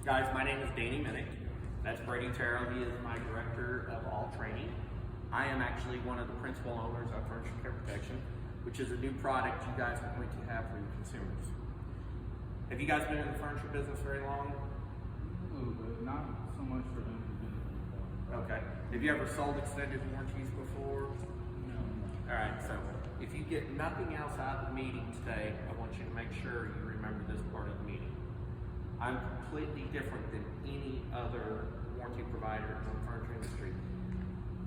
Guys, my name is Danny Minnick. That's Brady Terrell. He is my director of all training. I am actually one of the principal owners of Furniture Care Protection, which is a new product you guys are going to have for your consumers. Have you guys been in the furniture business very long? A little bit, not so much for them to do. Okay. Have you ever sold extended warranties before? No. All right, so if you get nothing else out of the meeting today, I want you to make sure you remember this part of the meeting. I'm completely different than any other warranty provider in the furniture industry,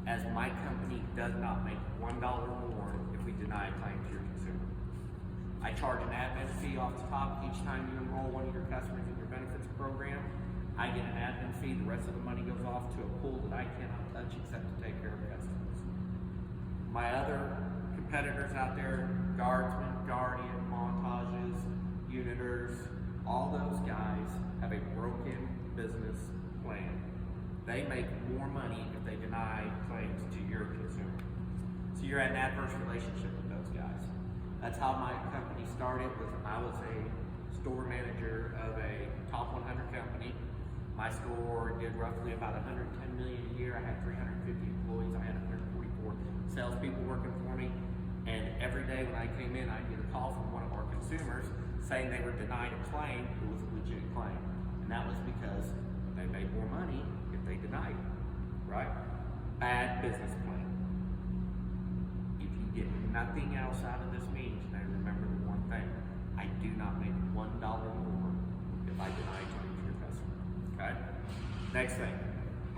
as my company does not make $1 more if we deny a claim to your consumer. I charge an admin fee off the top each time you enroll one of your customers in your benefits program. I get an admin fee, the rest of the money goes off to a pool that I cannot touch except to take care of customers. My other competitors out there, Guardsman, Guardian, Montages, Unitors, all those guys have a broken business plan. They make more money if they deny claims to your consumer. So you're at an adverse relationship with those guys. That's how my company started. I was a store manager of a top 100 company. My store did roughly about $110 million a year. I had 350 employees. I had 144 salespeople working for me. And every day when I came in, I'd get a call from one of our consumers saying they were denied a claim. It was a legit claim. And that was because they made more money if they denied it, right? Bad business plan. If you get nothing else out of this meeting today, remember the one thing. I do not make $1 more if I deny a claim to your customer, okay? Next thing,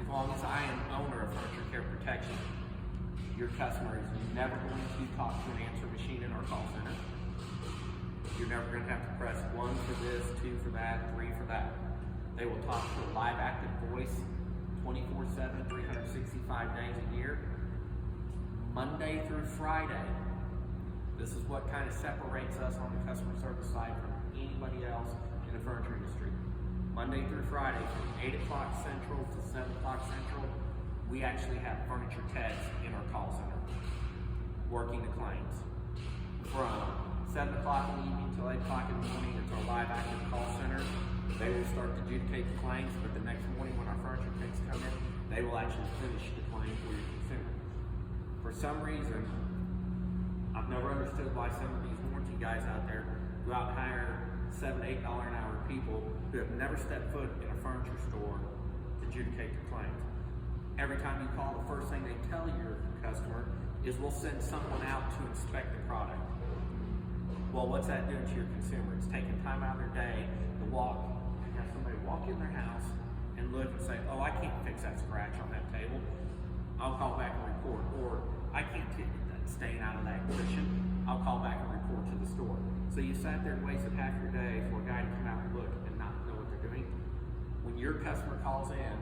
as long as I am owner of Furniture Care Protection, your customer is never going to talk to an answer machine in our call center. You're never going to have to press 1 for this, 2 for that, 3 for that. They will talk to a live active voice 24/7, 365 days a year, Monday through Friday. This is what kind of separates us on the customer service side from anybody else in the furniture industry. Monday through Friday from 8 o'clock Central to 7 o'clock Central, we actually have furniture techs in our call center working the claims. From 7 o'clock in the evening till 8 o'clock in the morning, it's our live active call center. They will start to adjudicate the claims, but the next morning when our furniture techs come in, they will actually finish the claim for your consumer. For some reason, I've never understood why some of these warranty guys out there go out and hire $7, $8 an hour people who have never stepped foot in a furniture store to adjudicate the claims. Every time you call, the first thing they tell your customer is we'll send someone out to inspect the product. Well, what's that doing to your consumer? It's taking time out of their day to have somebody walk in their house and look and say, oh, I can't fix that scratch on that table. I'll call back and report. Or I can't get that stain out of that cushion. I'll call back and report to the store. So you sat there and wasted half your day for a guy to come out and look and not know what they're doing. When your customer calls in,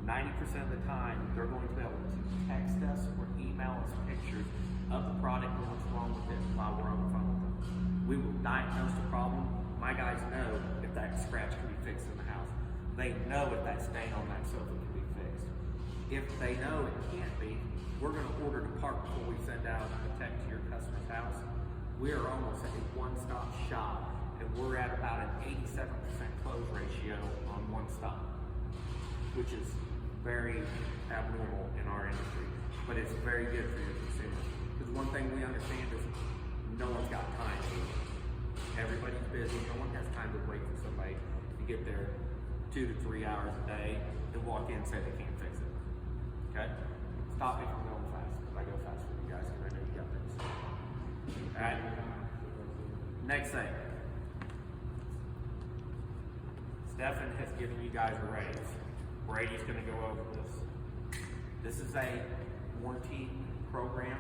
90% of the time, they're going to be able to text us or email us pictures of the product and what's wrong with it while we're on the phone with them. We will diagnose the problem. My guys know if that scratch can be fixed in the house. They know if that stain on that sofa can be fixed. If they know it can't be, we're going to order the part before we send out a tech to your customer's house. We are almost at a one-stop shop, and we're at about an 87% close ratio on one stop, which is very abnormal in our industry, but it's very good for your consumer. Because one thing we understand is no one's got time. Everybody's busy. No one has time to wait for somebody to get there 2 to 3 hours a day to walk in and say they can't fix it. Okay? Stop me from going fast, because I go fast for you guys, because I know you got this. Alright? Next thing. Stefan has given you guys a raise. Brady's going to go over this. This is a warranty program,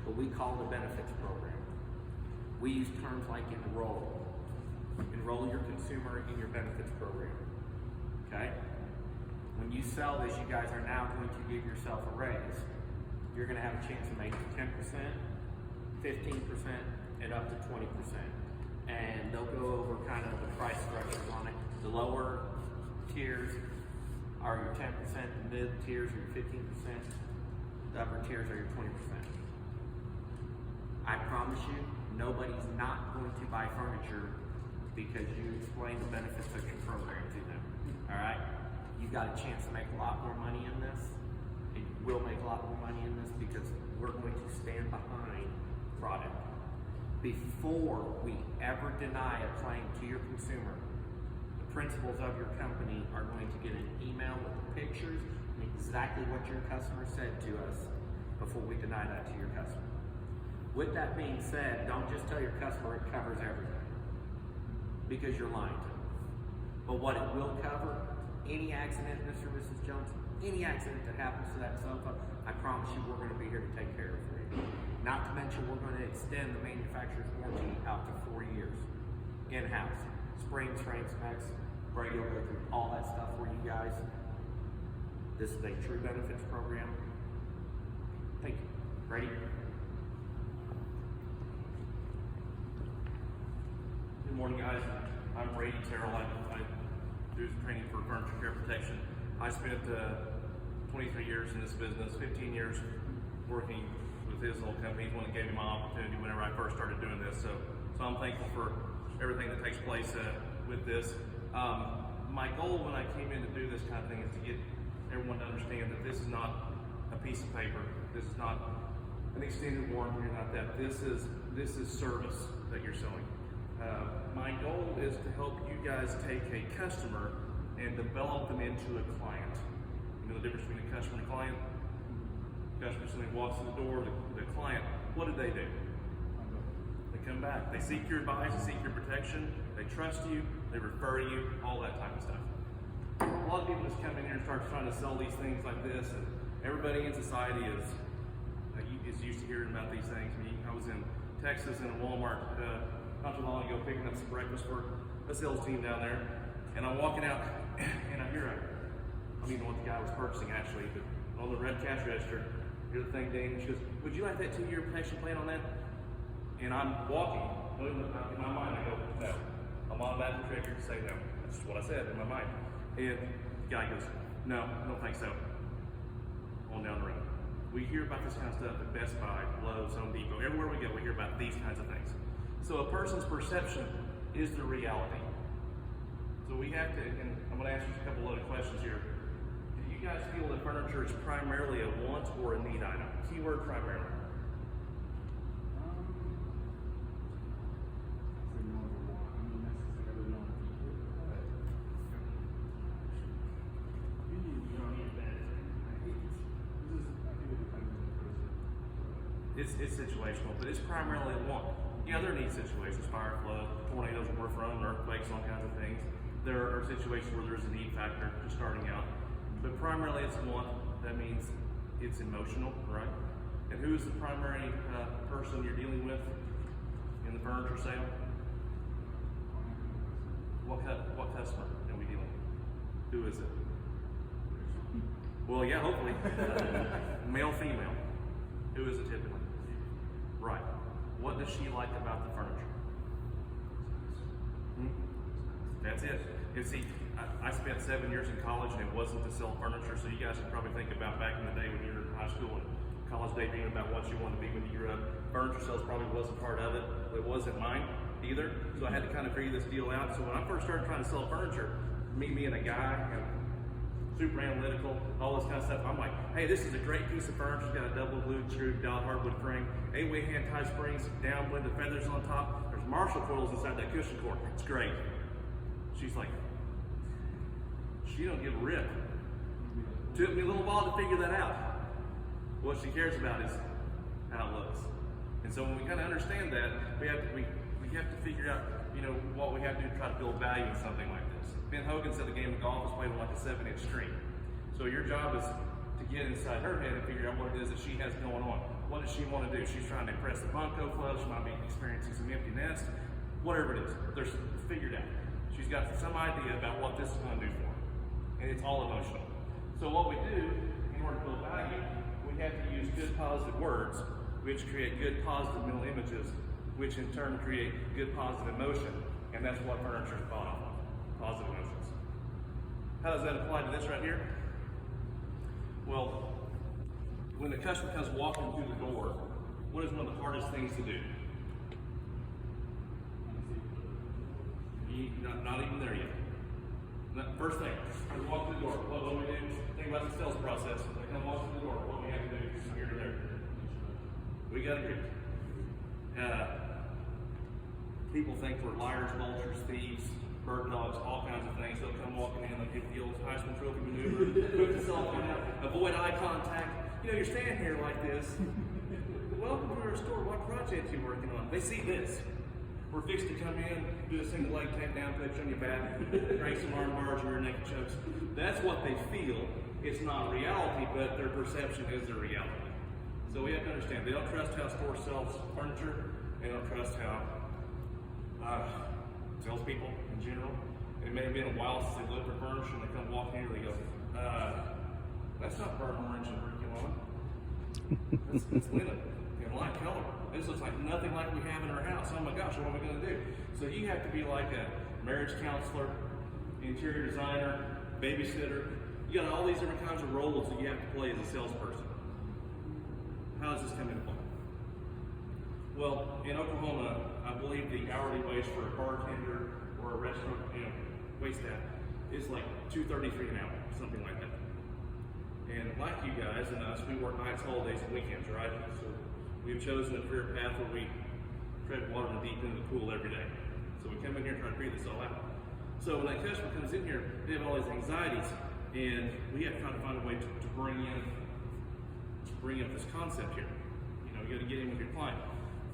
but we call it a benefits program. We use terms like enroll. Enroll your consumer in your benefits program. Okay? When you sell this, you guys are now going to give yourself a raise. You're going to have a chance of making 10%, 15%, and up to 20%. And they'll go over kind of the price structures on it. The lower tiers are your 10%, the mid tiers are your 15%, the upper tiers are your 20%. I promise you, nobody's not going to buy furniture because you explain the benefits of your program to them. you've got a chance to make a lot more money in this, and you will make a lot more money in this because we're going to stand behind the product. Before we ever deny a claim to your consumer, the principals of your company are going to get an email with the pictures and exactly what your customer said to us before we deny that to your customer. With that being said, don't just tell your customer it covers everything, because you're lying to them. But what it will cover, any accident, Mr. and Mrs. Jones, any accident that happens to that sofa, I promise you we're going to be here to take care of it for you. Not to mention we're going to extend the manufacturer's warranty out to 4 years. In-house. Springs, frames, specs, Brady will go through all that stuff for you guys. This is a true benefits program. Thank you. Brady? Good morning, guys. I'm Brady Terrell. I do training for furniture care protection. I spent 23 years in this business, 15 years working with his old company. He's one that gave me my opportunity whenever I first started doing this. So I'm thankful for everything that takes place with this. My goal when I came in to do this kind of thing is to get everyone to understand that this is not a piece of paper. This is not an extended warranty or not that. This is service that you're selling. My goal is to help you guys take a customer and develop them into a client. You know the difference between a customer and a client? The customer simply walks in the door, the client, what do? They come back. They seek your advice, they seek your protection, they trust you, they refer to you, all that type of stuff. A lot of people just come in here and start trying to sell these things like this, and everybody in society is used to hearing about these things. I was in Texas in a Walmart not too long ago picking up some breakfast for a sales team down there, and I'm walking out and I hear I don't even know what the guy was purchasing actually, but on the red cash register, here's the thing ding, and she goes, would you like that 2-year protection plan on that? And I'm walking, in my mind I go, no. I'm automatically triggered to say no. That's just what I said in my mind. And the guy goes, no, I don't think so. On down the road. We hear about this kind of stuff at Best Buy, Lowe's, Home Depot, everywhere we go we hear about these kinds of things. So a person's perception is the reality. So we have to, and I'm going to ask you a couple other questions here. Do you guys feel that furniture is primarily a want or a need item? Keyword primarily. It's situational, but it's primarily a want. Yeah, there are need situations, fire, flood, tornadoes where we're from, earthquakes, all kinds of things. There are situations where there's a need factor just starting out. But primarily it's a want. That means it's emotional, right? And who is the primary person you're dealing with in the furniture sale? What customer are we dealing with? Who is it? Well, yeah, hopefully. Male, female. Who is it typically? Right. What does she like about the furniture? That's it. And see, I spent 7 years in college and it wasn't to sell furniture, so you guys can probably think about back in the day when you were in high school and college daydreaming about what you wanted to be when you grew up. Furniture sales probably wasn't part of it. It wasn't mine either, so I had to kind of figure this deal out. So when I first started trying to sell furniture, me being a guy, and super analytical, all this kind of stuff. I'm like, hey, this is a great piece of furniture. It's got a double glued, screwed down hardwood frame, 8-way hand tie springs, down blended feathers on top. There's Marshall coils inside that cushion cord. It's great. She's like, she don't give a rip. Took me a little while to figure that out. What she cares about is how it looks. And so when we kind of understand that, we have to figure out, what we have to do to try to build value in something like this. Ben Hogan said the game of golf is played on like a 7-inch string. So your job is to get inside her head and figure out what it is that she has going on. What does she want to do? She's trying to impress the Bunko Club. She might be experiencing some empty nest. Whatever it is, there's figured out. She's got some idea about what this is going to do for her. And it's all emotional. So what we do, in order to build value, we have to use good positive words, which create good positive mental images, which in turn create good positive emotion. And that's what furniture is bought off of. Positive emotions. How does that apply to this right here? Well, when the customer comes walking through the door, what is one of the hardest things to do? Not even there yet. First thing, we walk through the door. What do we do? Think about the sales process. They come walk through the door. What do we have to do from here to there? We got to agree. People think we're liars, vultures, thieves, bird dogs, all kinds of things. They'll come walking in, they'll give the old Heisman Trophy maneuver, put the cell phone out, avoid eye contact. You know, you're standing here like this. Welcome to our store. What project are you working on? They see this. We're fixed to come in, do a single leg take down, pitch on your back, crank some arm bars and your neck chokes. That's what they feel. It's not reality, but their perception is their reality. So we have to understand, they don't trust how stores sells furniture. They don't trust how salespeople in general. It may have been a while since they looked for furniture and they come walking in and they go, that's not burnt orange and brick on. It's linen in light color. This looks like nothing like we have in our house. Oh my gosh, what am I going to do? So you have to be like a marriage counselor, interior designer, babysitter. You got all these different kinds of roles that you have to play as a salesperson. How does this come into play? Well, in Oklahoma, I believe the hourly wage for a bartender or a restaurant, wait staff is like $2.33 an hour, something like that. And like you guys and us, we work nights, holidays, and weekends, right? So we've chosen a career path where we tread water deep into the pool every day. So we come in here and try to figure this all out. So when that customer comes in here, they have all these anxieties, and we have to try to find a way to bring up this concept here. You got to get in with your client.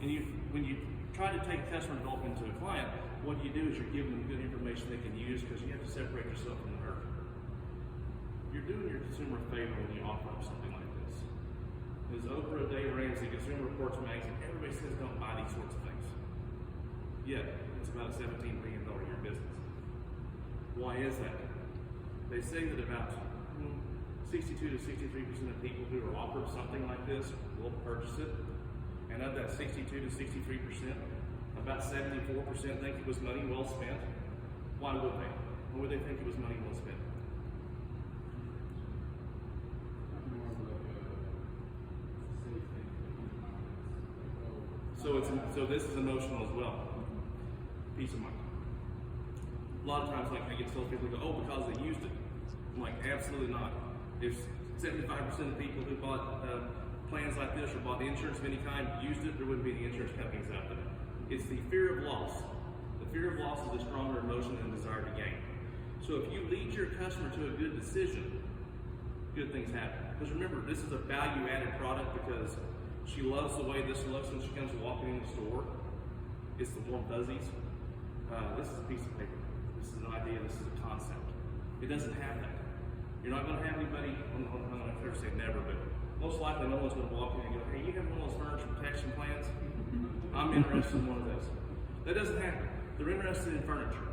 And when you try to take customer development to a client, what you do is you're giving them good information they can use, because you have to separate yourself from the herd. You're doing your consumer a favor when you offer them something like this. There's Oprah, Dave Ramsey, Consumer Reports magazine, everybody says don't buy these sorts of things. Yet, it's about a $17 billion a year business. Why is that? They say that about 62 to 63% of people who are offered something like this will purchase it. And of that 62 to 63%, about 74% think it was money well spent. Why would they? Why would they think it was money well spent? So this is emotional as well. Peace of mind. A lot of times, like I get told, people go, "Oh, because they used it." I'm like, absolutely not. If 75% of people who bought plans like this or bought the insurance of any kind used it, there wouldn't be any insurance companies out there. It's the fear of loss. The fear of loss is a stronger emotion than desire to gain. So if you lead your customer to a good decision, good things happen. Because remember, this is a value-added product, because she loves the way this looks when she comes walking in the store. It's the warm fuzzies. This is a piece of paper. This is an idea. This is a concept. It doesn't have that. You're not going to have anybody, I'm not going to ever say never, but most likely no one's going to walk in and go, "Hey, you have one of those furniture protection plans? I'm interested in one of those." That doesn't happen. They're interested in furniture.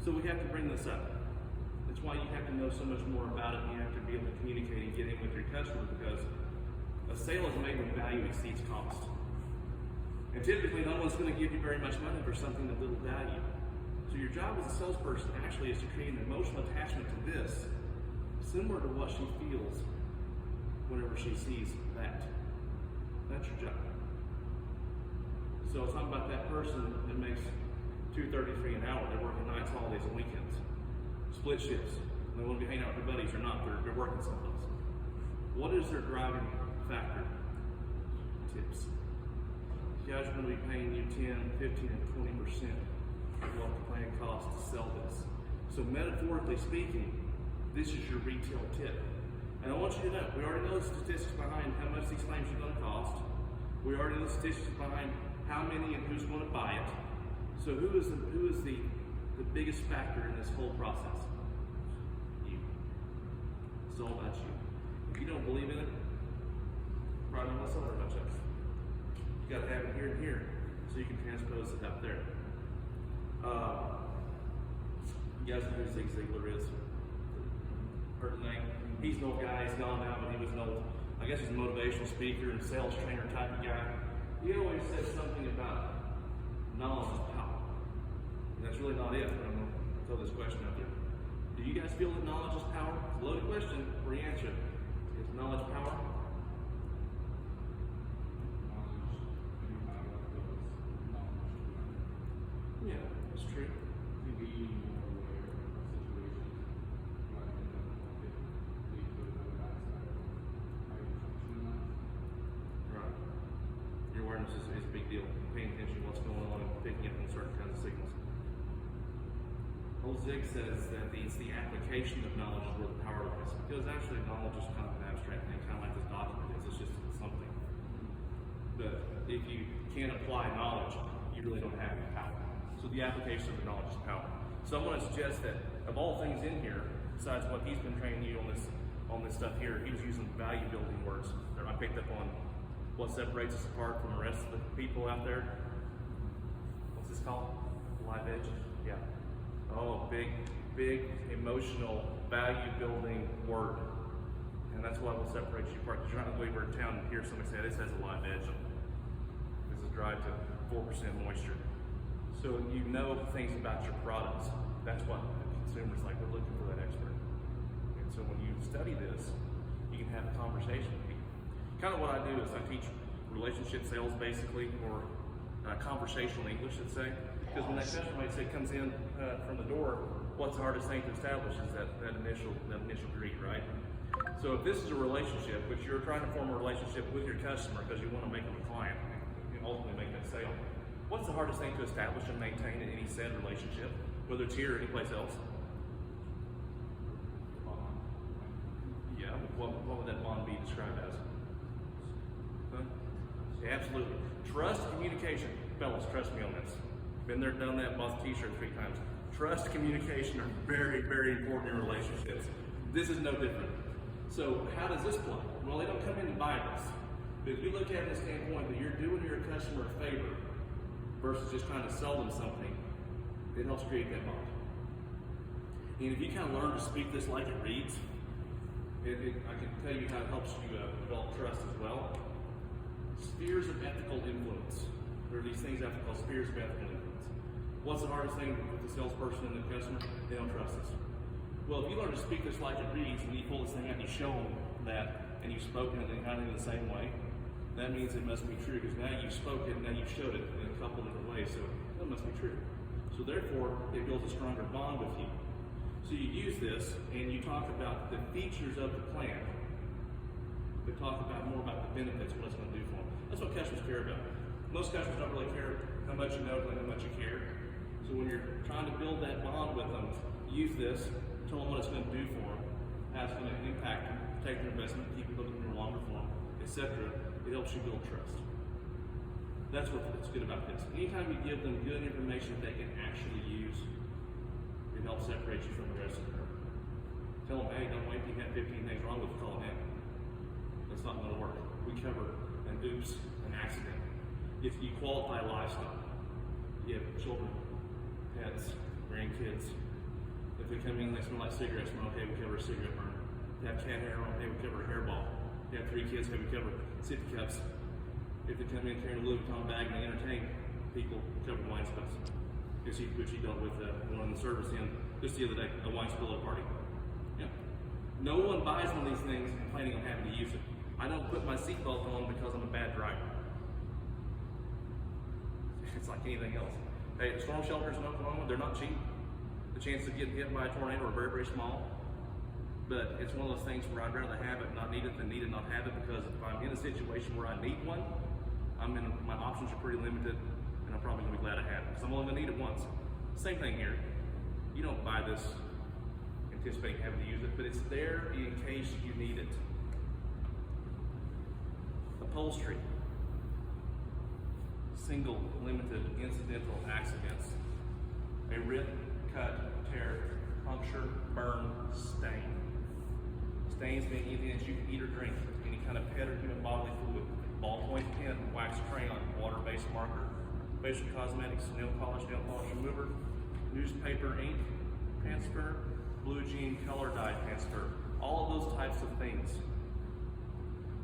So we have to bring this up. That's why you have to know so much more about it, and you have to be able to communicate and get in with your customer, because a sale is made when value exceeds cost. And typically, no one's going to give you very much money for something of little value. So your job as a salesperson actually is to create an emotional attachment to this, similar to what she feels whenever she sees that. That's your job. So it's not about that person that makes $2.33 an hour. They're working nights, holidays, and weekends. Split shifts. They want to be hanging out with their buddies or not. They're working someplace. What is their driving factor? Tips. You guys are going to be paying you 10, 15, and 20% of what the plan costs to sell this. So metaphorically speaking, this is your retail tip. And I want you to know, we already know the statistics behind how much these claims are going to cost. We already know the statistics behind how many and who's going to buy it. So who is the biggest factor in this whole process? You. It's all about you. If you don't believe in it, probably not sell very much of it. You got to have it here and here, so you can transpose it out there. You guys know who Zig Ziglar is? Heard the name? He's an old guy. He's gone now, but he was an old, I guess he's a motivational speaker and sales trainer type of guy. He always said something about knowledge is power. And that's really not it, but I'm going to throw this question out there. Do you guys feel that knowledge is power? It's a loaded question. Where you answer it. Is knowledge power? Yeah, that's true. Well, Zig says that it's the application of knowledge is where the power lies. Because actually knowledge is kind of an abstract thing, kind of like this document is. It's just something. But if you can't apply knowledge, you really don't have any power. So the application of the knowledge is power. So I'm going to suggest that of all things in here, besides what he's been training you on this stuff here, he was using value building words. I picked up on what separates us apart from the rest of the people out there. What's this called? Live edge? Yeah. Oh, big emotional value building word. And that's what will separate you apart. Because you're not going to go over in town and hear somebody say, this has a live edge. This is dry to 4% moisture. So you know things about your products. That's what the consumer's like. We're looking for that expert. And so when you study this, you can have a conversation with people. Kind of what I do is I teach relationship sales basically, or conversational English, let's say. Because when that customer, let's say, comes in from the door, what's the hardest thing to establish is that initial greet, right? So if this is a relationship, which you're trying to form a relationship with your customer because you want to make them a client and ultimately make that sale, what's the hardest thing to establish and maintain in any said relationship, whether it's here or anyplace else? Yeah, what would that bond be described as? Huh? Yeah, absolutely. Trust, communication. Fellas, trust me on this. Been there, done that, bought the t-shirt 3 times. Trust, communication are very, very important in relationships. This is no different. So how does this play? Well, they don't come in to buy this. But if you look at it from the standpoint that you're doing your customer a favor versus just trying to sell them something, it helps create that bond. And if you kind of learn to speak this like it reads, I can tell you how it helps you develop trust as well. Spheres of ethical influence. There are these things I have to call spheres of ethical influence. What's the hardest thing with the salesperson and the customer? They don't trust us. Well, if you learn to speak this like it reads, and you pull this thing out and you show them that, and you've spoken it kind of in the same way, that means it must be true, because now you've spoken it, and now you've showed it in a couple different ways, so that must be true. So therefore, it builds a stronger bond with you. So you use this, and you talk about the features of the plan, but talk about more about the benefits, what it's going to do for them. That's what customers care about. Most customers don't really care how much you know, but how much you care. So when you're trying to build that bond with them, use this, tell them what it's going to do for them, how it's going to impact them, take their investment, keep it looking for longer for them, etc. It helps you build trust. That's what's good about this. Anytime you give them good information that they can actually use, it helps separate you from the rest of the group. Tell them, hey, don't wait till you have 15 things wrong with you, call them in. That's not going to work. We cover an oops, an accident. If you qualify livestock, you have children, pets, grandkids. If they come in and they smell like cigarettes, well, okay, we cover a cigarette burn. If they have cat hair on, okay, we cover a hairball. If they have 3 kids, okay, we cover sippy cups. If they come in carrying a Louis Vuitton bag and they entertain people, we cover wine spills. Which he dealt with one in the service in just the other day, a wine spill at a party. Yeah. No one buys one of these things complaining I'm having to use it. I don't put my seatbelt on because I'm a bad driver. It's like anything else. Hey, storm shelters in Oklahoma, they're not cheap. The chances of getting hit by a tornado are very, very small. But it's one of those things where I'd rather have it, not need it, than need it, not have it, because if I'm in a situation where I need one, my options are pretty limited, and I'm probably going to be glad I have it, because I'm only going to need it once. Same thing here. You don't buy this anticipating having to use it, but it's there in case you need it. Upholstery. Single, limited, incidental accidents. A rip, cut, tear, puncture, burn, stain. Stains being anything that you can eat or drink, any kind of pet or human bodily fluid, ballpoint pen, wax crayon, water-based marker, facial cosmetics, nail polish remover, newspaper ink transfer, blue jean color dye transfer, all of those types of things.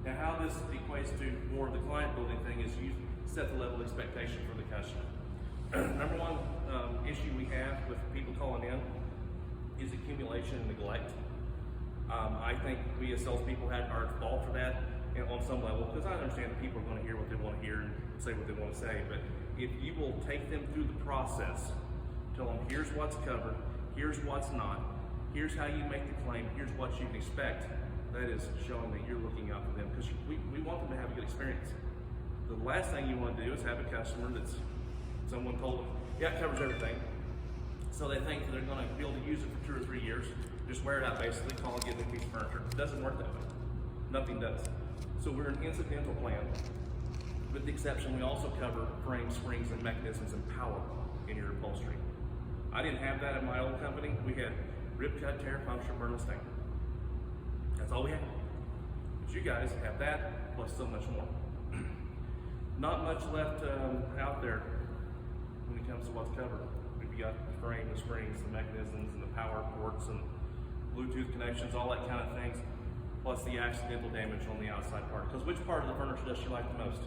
Now how this equates to more of the client building thing is you set the level of expectation for the customer. Number one issue we have with people calling in is accumulation and neglect. I think we as salespeople are at fault for that on some level, because I understand that people are going to hear what they want to hear and say what they want to say, but if you will take them through the process, tell them here's what's covered, here's what's not, here's how you make the claim, here's what you can expect, that is showing that you're looking out for them, because we want them to have a good experience. The last thing you want to do is have a customer that's someone told them, yeah, it covers everything. So they think that they're going to be able to use it for 2 or 3 years, just wear it out basically, call it, get a new piece of furniture. It doesn't work that way. Nothing does. So we're an incidental plan, with the exception we also cover frames, springs, and mechanisms and power in your upholstery. I didn't have that at my old company. We had rip, cut, tear, puncture, burn, and stain. That's all we had. But you guys have that, plus so much more. Not much left out there when it comes to what's covered. We've got the frame, the springs, the mechanisms, and the power ports, and Bluetooth connections, all that kind of things, plus the accidental damage on the outside part. Because which part of the furniture does she like the most?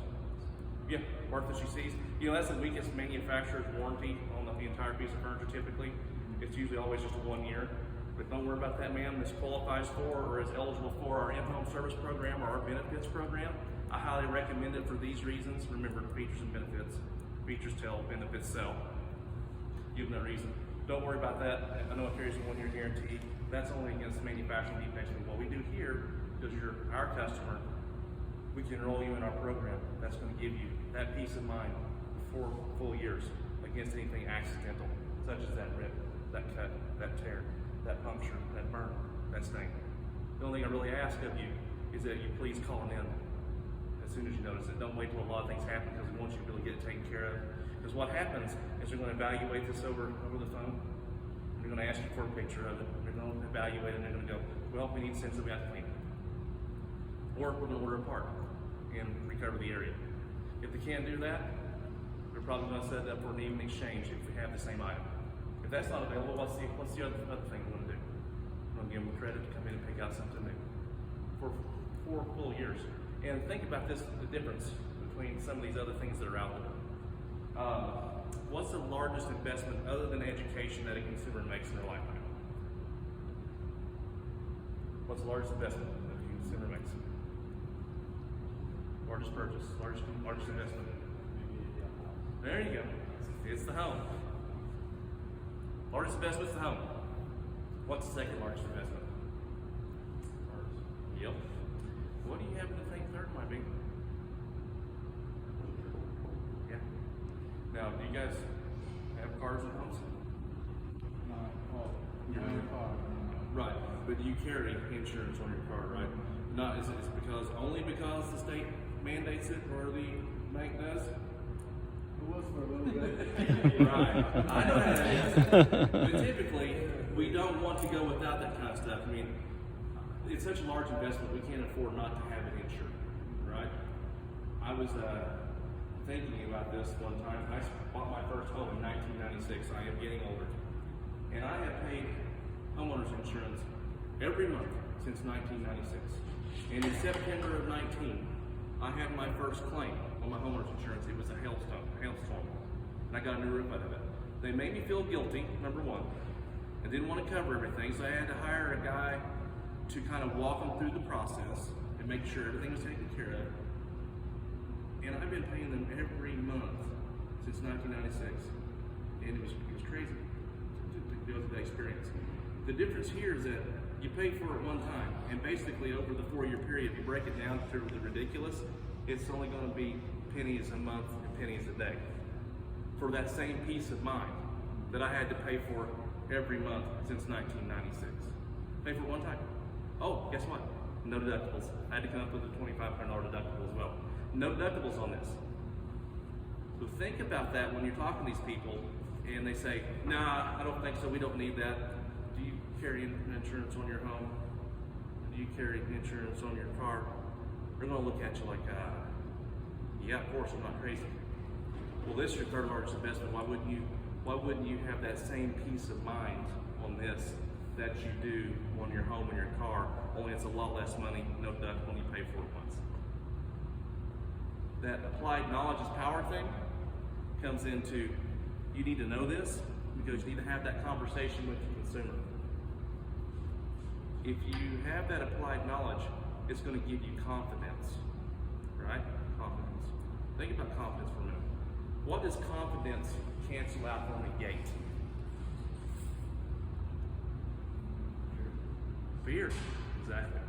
Yeah, part that she sees. You know, that's the weakest manufacturer's warranty on the entire piece of furniture typically. It's usually always just 1 year. But don't worry about that, ma'am. This qualifies for or is eligible for our in-home service program or our benefits program. I highly recommend it for these reasons. Remember, features and benefits. Features tell, benefits sell. Give them that reason. Don't worry about that. I know it carries a 1-year guarantee. That's only against manufacturing defects. But what we do here, because you're our customer, we can enroll you in our program. That's going to give you that peace of mind for 4 full years against anything accidental, such as that rip, that cut, that tear, that puncture, that burn, that stain. The only thing I really ask of you is that you please call in as soon as you notice it. Don't wait till a lot of things happen, because we want you to really get it taken care of. Because what happens is they're going to evaluate this over the phone. They're going to ask you for a picture of it. They're going to evaluate it, and they're going to go, well, we need sense that we have to clean it. Or we're going to order a part and recover the area. If they can't do that, they're probably going to set it up for an even exchange if we have the same item. If that's not available, what's the other thing we're going to do? We're going to give them credit to come in and pick out something new for 4 full years. And think about this, the difference between some of these other things that are out there. What's the largest investment other than education that a consumer makes in their lifetime? What's the largest investment that a consumer makes? Largest purchase, largest investment. There you go. It's the home. Largest investment is the home. What's the second largest investment? Yep. What do you happen to think third might be? Yeah. Now, do you guys have cars and homes? You have a car. Right, but you carry insurance on your car, right? Not is it because only because the state mandates it or the bank does? It was for a little bit. Right. I know how that is. But typically, we don't want to go without that kind of stuff. I mean, it's such a large investment, we can't afford not to have it insured, right? I was thinking about this one time. I bought my first home in 1996. I am getting older. And I have paid homeowners insurance every month since 1996. And in September of 19, I had my first claim on my homeowners insurance. It was a hailstorm, and I got a new roof out of it. They made me feel guilty, number one. I didn't want to cover everything, so I had to hire a guy to kind of walk them through the process and make sure everything was taken care of. And I've been paying them every month since 1996, and it was crazy to go through that experience. The difference here is that you pay for it one time, and basically over the 4-year period, if you break it down to the ridiculous, it's only going to be pennies a month and pennies a day for that same peace of mind that I had to pay for every month since 1996. Pay for it one time. Oh, guess what? No deductibles. I had to come up with a $2,500 deductible as well. No deductibles on this. So think about that when you're talking to these people and they say, nah, I don't think so, we don't need that. Do you carry insurance on your home? Do you carry insurance on your car? They're going to look at you like, yeah, of course, I'm not crazy. Well, this is your third largest investment. Why wouldn't you have that same peace of mind on this that you do on your home and your car? Only it's a lot less money, no deductible, when you pay for it once. That applied knowledge is power thing comes into, you need to know this because you need to have that conversation with the consumer. If you have that applied knowledge, it's going to give you confidence, right? Confidence. Think about confidence for a minute. What does confidence cancel out or negate? Fear. Exactly.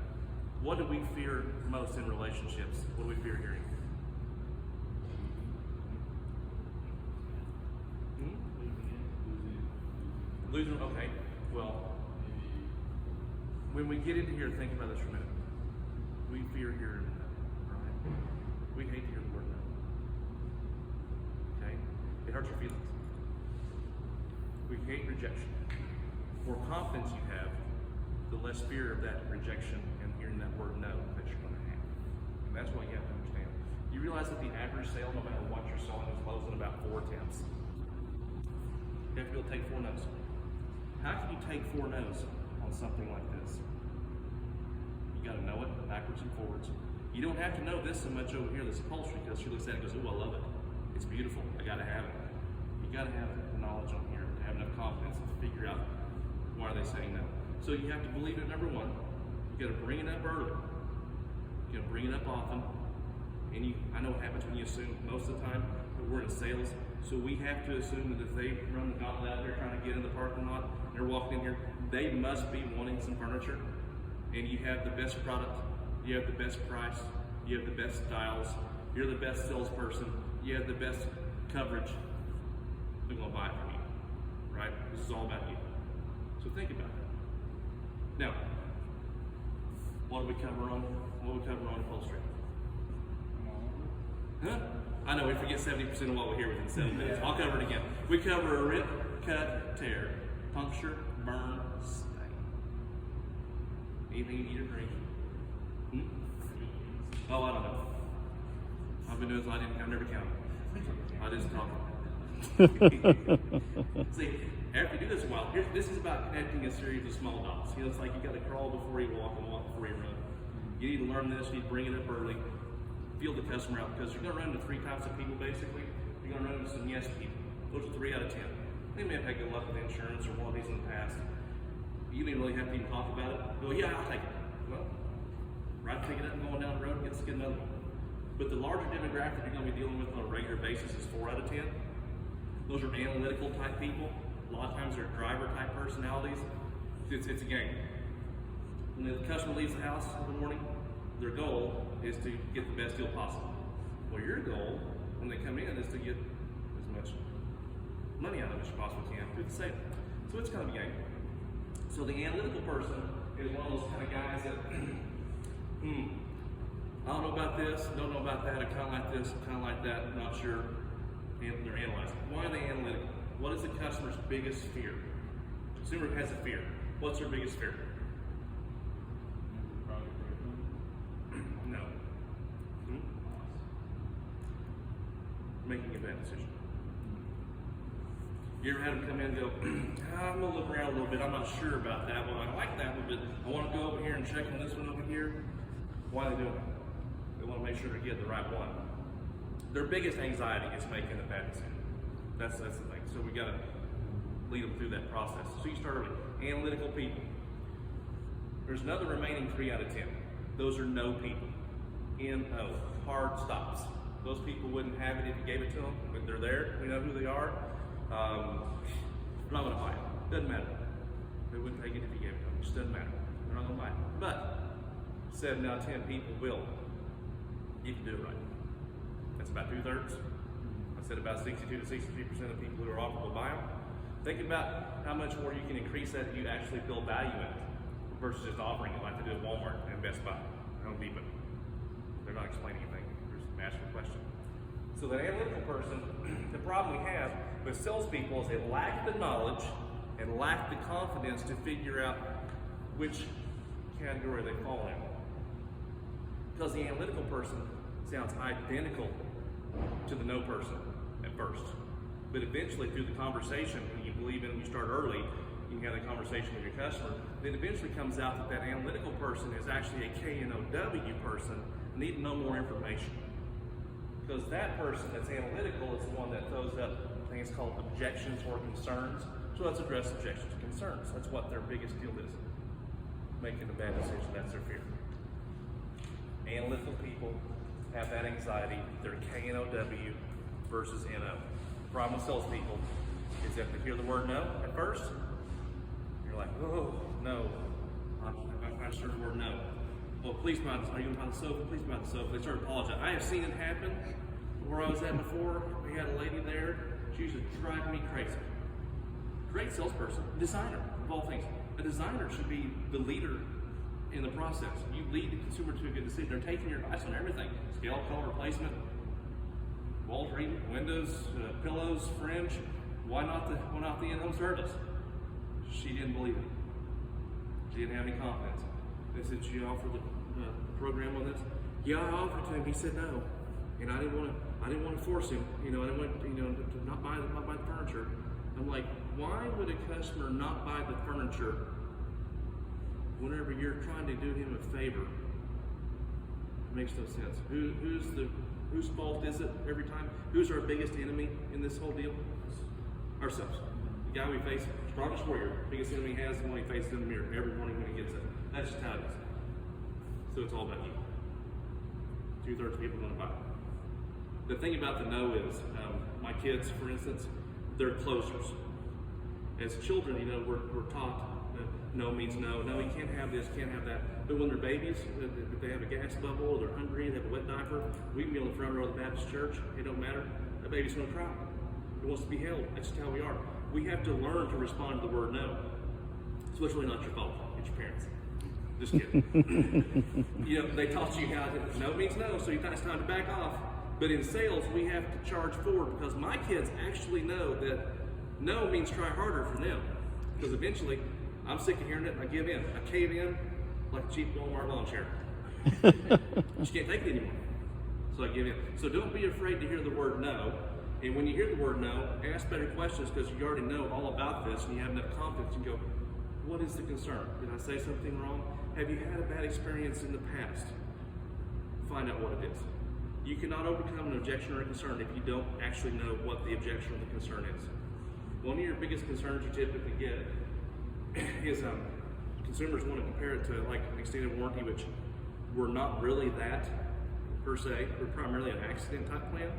What do we fear most in relationships? What do we fear hearing? Losing, okay, well, when we get into here, think about this for a minute. We fear hearing no, right? We hate to hear the word no. Okay? It hurts your feelings. We hate rejection. The more confidence you have, the less fear of that rejection and hearing that word no that you're going to have. And that's what you have to understand. You realize that the average sale, no matter what you're selling, is closing about 4 attempts. You have to be able to take 4 no's. How can you take 4 no's on something like this? You got to know it backwards and forwards. You don't have to know this so much over here, this upholstery, because she looks at it and goes, oh, I love it. It's beautiful. I got to have it. You got to have the knowledge on here to have enough confidence to figure out why are they saying no. So you have to believe it, number one. You got to bring it up early. You got to bring it up often. And I know what happens when you assume most of the time that we're in sales. So we have to assume that if they run the gauntlet out there trying to get in the parking lot, and they're walking in here, they must be wanting some furniture. And you have the best product, you have the best price, you have the best styles, you're the best salesperson, you have the best coverage. They're going to buy it from you, right? This is all about you. So think about that. Now, what do we cover on upholstery? Huh? I know we forget 70% of what we hear within 7 minutes. I'll cover it again. We cover a rip, cut, tear, puncture, burn, stain. Anything you need or drink? Oh, I don't know. I've been doing this, I've never counted. I just talk. See, after you do this a while, this is about connecting a series of small dots. You know, it's like you got to crawl before you walk and walk before you run. You need to learn this, you need to bring it up early. Feel the customer out, because you're going to run into 3 types of people basically. You're going to run into some yes people. Those are 3 out of 10. They may have had good luck with insurance or one of these in the past. You didn't really have to even talk about it. Go, yeah, I'll take it. Well, right, pick it up and going down the road, get another one. But the larger demographic you're going to be dealing with on a regular basis is 4 out of 10. Those are analytical type people. A lot of times they're driver type personalities. It's a game. When the customer leaves the house in the morning, their goal is to get the best deal possible. Well, your goal when they come in is to get as much money out of it as you possibly can through the sale. So it's kind of a game. So the analytical person is one of those kind of guys that, I don't know about this, don't know about that, I kind of like this, kind of like that, I'm not sure. And they're analyzing. Why are they analytical? What is the customer's biggest fear? The consumer has a fear. What's their biggest fear? No. Making a bad decision. You ever had them come in and go, I'm going to look around a little bit, I'm not sure about that one, I like that one, but I want to go over here and check on this one over here. Why are they doing it? They want to make sure they get the right one. Their biggest anxiety is making a bad decision. That's the thing. So we got to lead them through that process. So you start early. Analytical people. There's another remaining 3 out of 10. Those are no people. N-O. Hard stops. Those people wouldn't have it if you gave it to them, but they're there. We know who they are. They're not going to buy it. Doesn't matter. They wouldn't take it if you gave it to them. It just doesn't matter. They're not going to buy it. But 7 out of 10 people will. You can do it right. That's about 2/3. I said about 62 to 63% of people who are offered will buy them. Think about how much more you can increase that if you actually build value in it versus just offering it like they do at Walmart and Best Buy. Home Depot. They're not explaining anything. They're just asking a question. So the analytical person, the problem we have with salespeople is they lack the knowledge and lack the confidence to figure out which category they fall in. Because the analytical person sounds identical to the no person at first. But eventually through the conversation, when you believe in it, you start early, you can have the conversation with your customer, then eventually comes out that that analytical person is actually a K-N-O-W person, need to know more information. Because that person that's analytical is the one that throws up things called objections or concerns. So let's address objections and concerns. That's what their biggest deal is. Making a bad decision, that's their fear. Analytical people have that anxiety. They're K-N-O-W versus N-O. The problem with salespeople is that they hear the word no at first, you're like, oh, no. I just heard the word no. Well, please buy this. Are you going to buy the sofa? Please buy the sofa. They start apologizing. I have seen it happen where I was at before. We had a lady there. She used to drive me crazy. great salesperson, designer, of all things. A designer should be the leader in the process. You lead the consumer to a good decision. They're taking your advice on everything. Scale, color, placement, wall treatment, windows, pillows, fringe. Why not the in-home service? She didn't believe it. She didn't have any confidence. They said, "She offered the program on this." Yeah, I offered to him. He said no, and I didn't want to force him. I didn't want to not buy the furniture. I'm like, why would a customer not buy the furniture whenever you're trying to do him a favor? It makes no sense. Whose fault is it every time? Who's our biggest enemy in this whole deal? Ourselves. The guy we face, strongest warrior, biggest enemy he has, the one he faces in the mirror every morning when he gets up. That's just how it is. So it's all about you. 2/3 of people are going to buy it. The thing about the no is, my kids, for instance, they're closers. As children, we're taught that no means no. No, you can't have this, can't have that. But when they're babies, if they have a gas bubble, or they're hungry, they have a wet diaper, we can be on the front row of the Baptist church. It don't matter. That baby's going to cry. It wants to be held. That's just how we are. We have to learn to respond to the word no. So it's really not your fault. It's your parents. Just kidding. They taught you how to, no means no, so it's time to back off. But in sales, we have to charge forward, because my kids actually know that no means try harder for them. Because eventually, I'm sick of hearing it, and I give in. I cave in like a cheap Walmart lawn chair. Just can't take it anymore. So I give in. So don't be afraid to hear the word no. And when you hear the word no, ask better questions, because you already know all about this, and you have enough confidence. You go, what is the concern? Did I say something wrong? Have you had a bad experience in the past? Find out what it is. You cannot overcome an objection or a concern if you don't actually know what the objection or the concern is. One of your biggest concerns you typically get is consumers want to compare it to like an extended warranty, which we're not really that per se. We're primarily an accident type plan.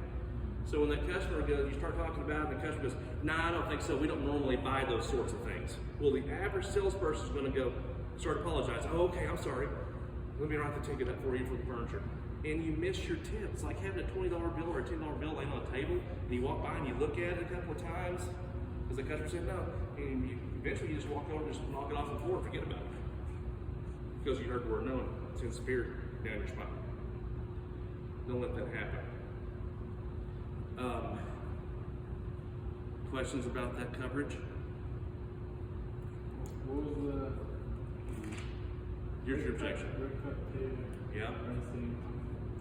So when that customer goes, you start talking about it, and the customer goes, "Nah, I don't think so. We don't normally buy those sorts of things." Well, the average salesperson is going to start apologizing. "Oh, okay, I'm sorry. Let me write the ticket up for you for the furniture." And you miss your tip. It's like having a $20 bill or a $10 bill laying on the table, and you walk by and you look at it a couple of times, because the customer said no. And eventually you just walk over and just knock it off the floor and forget about it. Because you heard the word no, and it's in spirit down your spine. Don't let that happen. Questions about that coverage? What was the... Here's your objection. Rip cut tear. Yeah.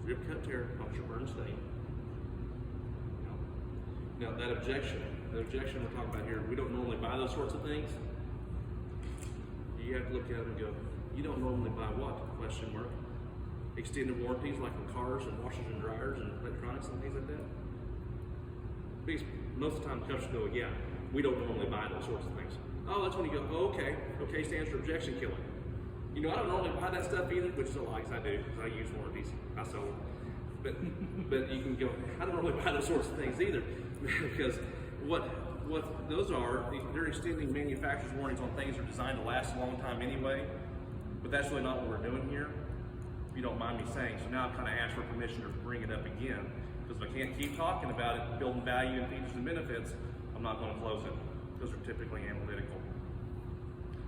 Rip cut tear, puncture, burn, stain. Now that objection, the objection we're talking about here, we don't normally buy those sorts of things. You have to look at them and go, you don't normally buy what? Question mark. Extended warranties like in cars and washers and dryers and electronics and things like that. Because most of the time the customers go, yeah, we don't normally buy those sorts of things. Oh, that's when you go, oh, okay. Okay stands for objection killing. I don't normally buy that stuff either, which is a lie, because I do, because I use warranties. I sell them. But you can go, I don't really buy those sorts of things either, because what those are, they're extending manufacturer's warranties on things that are designed to last a long time anyway, but that's really not what we're doing here, if you don't mind me saying. So now I've kind of asked for permission to bring it up again, because if I can't keep talking about it, building value and features and benefits, I'm not going to close it. Those are typically analytical.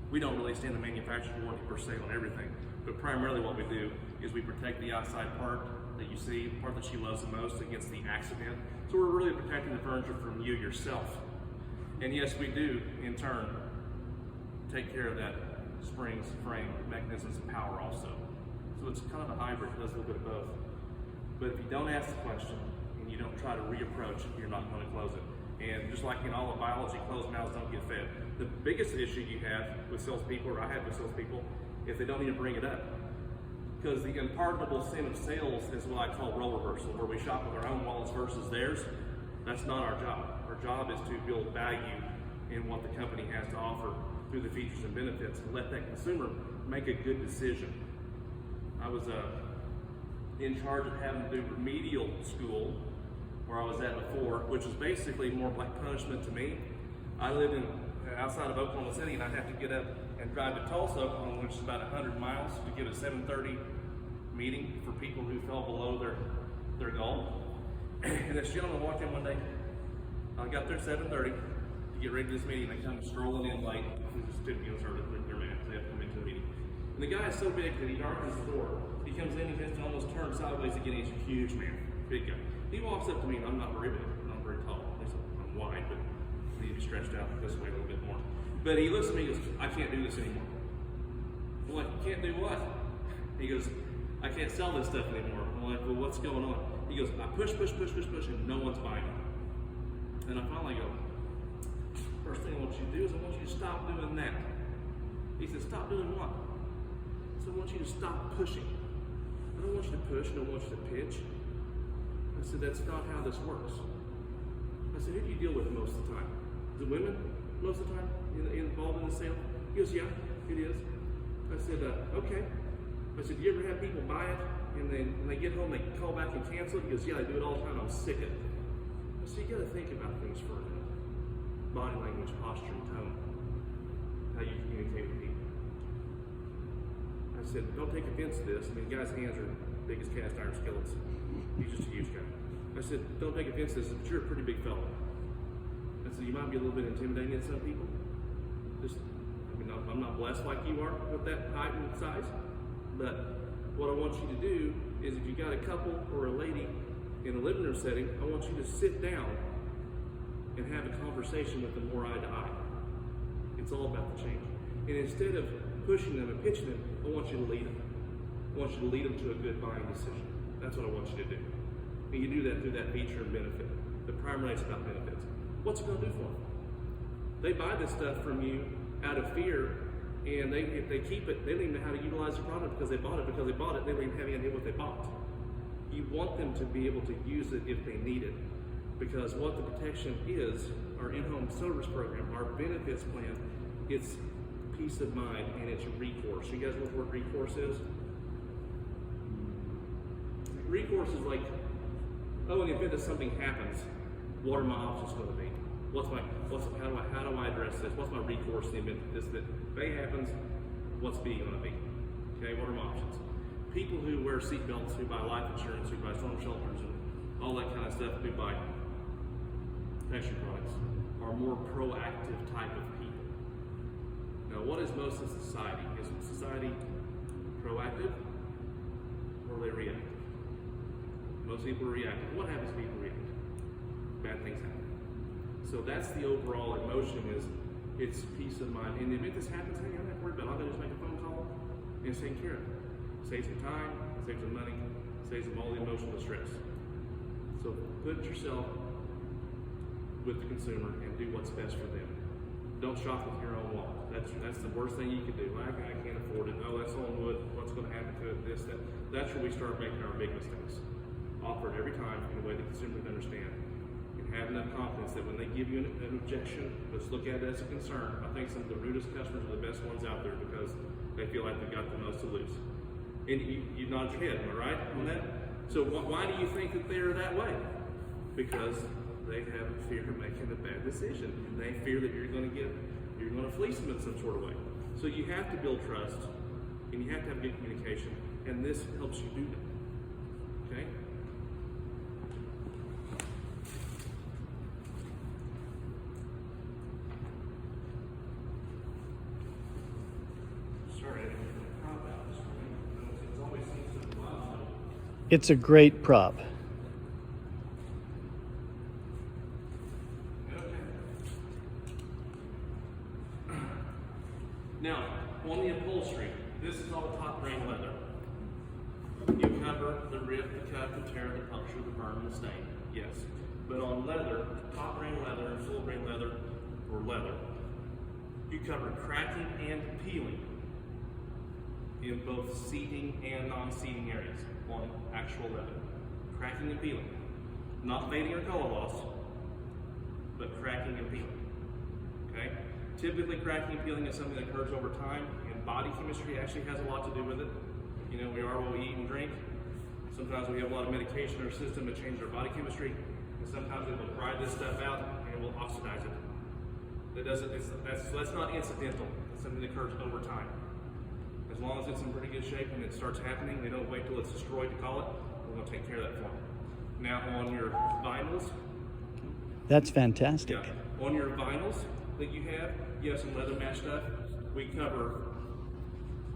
We don't really extend the manufacturer's warranty per se on everything, but primarily what we do is we protect the outside part that you see, the part that she loves the most, against the accident. So we're really protecting the furniture from you yourself. And yes, we do, in turn, take care of that springs, frame, mechanisms, and power also. So it's kind of a hybrid, it does a little bit of both. But if you don't ask the question, and you don't try to reapproach, you're not going to close it. And just like in all of biology, closed mouths don't get fed. The biggest issue you have with salespeople, or I have with salespeople, is they don't even bring it up. Because the unpardonable sin of sales is what I call role reversal, where we shop with our own wallets versus theirs. That's not our job. Our job is to build value in what the company has to offer through the features and benefits, and let that consumer make a good decision. I was in charge of having to do remedial school, where I was at before, which was basically more like punishment to me. I lived outside of Oklahoma City, and I'd have to get up and drive to Tulsa, Oklahoma, which is about 100 miles, to get a 7:30 meeting for people who fell below their goal. And this gentleman walked in one day. I got there at 7:30. to get ready for this meeting. They come strolling in like, just typical sort of their man. They have to come into the meeting. And the guy is so big that he darkens the door. He comes in, he has to almost turn sideways to get in. He's a huge man, big guy. He walks up to me, and I'm not very big. I'm not very tall. At least I'm wide, but I need to be stretched out this way a little bit more. But he looks at me and goes, I can't do this anymore. I'm like, you can't do what? He goes, I can't sell this stuff anymore. I'm like, well, what's going on? He goes, I push, and no one's buying it. And I finally go, first thing I want you to do is I want you to stop doing that. He said, stop doing what? I said, I want you to stop pushing. I don't want you to push, I don't want you to pitch. I said, that's not how this works. I said, who do you deal with most of the time? Is it women most of the time involved in the sale? He goes, yeah, it is. I said, okay. I said, do you ever have people buy it and then when they get home they call back and cancel it? He goes, yeah, I do it all the time. I'm sick of it. I said, you got to think about things for a minute. Body language, posture, and tone. How you communicate with people. I said, don't take offense to this. I mean, the guy's hands are big as cast iron skillets. He's just a huge guy. I said, don't take offense to this, but you're a pretty big fellow. I said, you might be a little bit intimidating to some people. I'm not blessed like you are with that height and size, but what I want you to do is if you got a couple or a lady in a living room setting, I want you to sit down and have a conversation with them more eye to eye. It's all about the change. And instead of pushing them and pitching them, I want you to lead them. I want you to lead them to a good buying decision. That's what I want you to do. And you do that through that feature and benefit. The primarily it's about benefits. What's it going to do for them? They buy this stuff from you out of fear, and if they keep it, they don't even know how to utilize the product because they bought it. They don't even have any idea what they bought. You want them to be able to use it if they need it, because what the protection is, our in-home service program, our benefits plan, it's peace of mind and it's recourse. You guys know what the word recourse is? Recourse is like, oh, in the event that something happens, what are my options going to be? How do I address this? What's my recourse in the event that this thing happens? What's B going to be? Okay, what are my options? People who wear seatbelts, who buy life insurance, who buy storm shelters, and all that kind of stuff, who buy protection products, are more proactive type of people. Now, what is most of society? Is society proactive or are they reactive? Most people are reactive. What happens when people react? Bad things happen. So that's the overall emotion, is it's peace of mind. In the event this happens, hey, I'm not worried about it. All I gotta do is make a phone call and it's taken care of. Saves them time, saves them money, saves them all the emotional stress. So put yourself with the consumer and do what's best for them. Don't shop with your own wallet. That's the worst thing you can do. I can't afford it. Oh, that's on wood. What's going to happen to it? This, that. That's where we start making our big mistakes. Offer it every time in a way the consumer can understand. Have enough confidence that when they give you an objection, let's look at it as a concern. I think some of the rudest customers are the best ones out there because they feel like they've got the most to lose. And you nod your head, am I right on that? So why do you think that they're that way? Because they have a fear of making a bad decision. They fear that you're going to fleece them in some sort of way. So you have to build trust, and you have to have good communication, and this helps you do that. Okay? It's a great prop. Now, on the upholstery, this is all top grain leather. You cover the rip, the cut, the tear, the puncture, the burn, the stain. Yes. But on leather, top grain leather, full grain leather, or leather, you cover cracking and peeling in both seating and non-seating areas on actual leather. Cracking and peeling. Not fading or color loss, but cracking and peeling. Okay? Typically, cracking and peeling is something that occurs over time, and body chemistry actually has a lot to do with it. You know, we are what we eat and drink. Sometimes we have a lot of medication in our system that changes our body chemistry, and sometimes it will dry this stuff out and it will oxidize it. That's not incidental. It's something that occurs over time. As long as it's in pretty good shape and it starts happening, they don't wait till it's destroyed to call it. We're going to take care of that for them. Now on your vinyls. That's fantastic. Yeah, On your vinyls that you have some leather match stuff. We cover